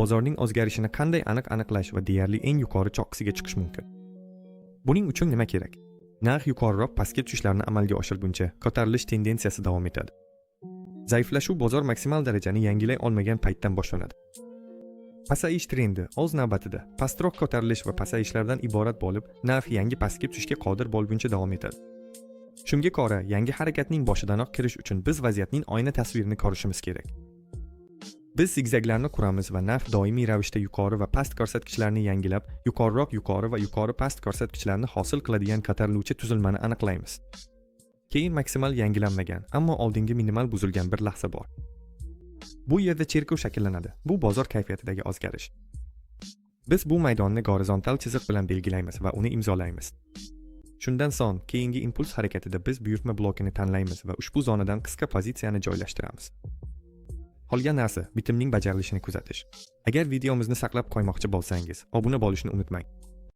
bozorning o'zgarishini qanday aniqlash va deyarli eng yuqori choqqisiga chiqish mumkin? Buning uchun nima kerak? Narx yuqoriroq pastga tushishlarni amalga oshirguncha ko'tarilish tendensiyasi davom etadi. Zaiflashuv bozor maksimal darajani yangilay olmagan paytdan boshlanadi. Pasayish trendi o'z navbatida pastroq ko'tarilish va pasayishlardan iborat bo'lib, narx yangi pastga tushishga qodir bo'lguncha davom etadi. Shunga ko'ra, yangi harakatning boshidanoq kirish uchun biz vaziyatning oyna tasvirini ko'rishimiz kerak. Biz zigzaglarni quramiz va narx doimiy ravishda yuqori va past ko'rsatkichlarni yangilab, yuqori va yuqori past ko'rsatkichlarni hosil qiladigan ko'tariluvchi tuzilmani aniqlaymiz. Keyin maksimal yangilanmagan, ammo oldingi minimal buzilgan bir lahza bor. Bu yerda cherkov shakllanadi. Bu bozor kayfiyatidagi o'zgarish. Biz bu maydonni gorizontal chiziq bilan belgilaymiz va uni imzolaymiz. Shundan so'ng, keyingi impuls harakatida biz buyurtma blokini tanlaymiz va ushbu zonadan qisqa pozitsiyani joylashtiramiz. Qolgan narsa bitimning bajarilishini kuzatish. Agar videomizni saqlab qo'ymoqchi bo'lsangiz, obuna bo'lishni unutmang.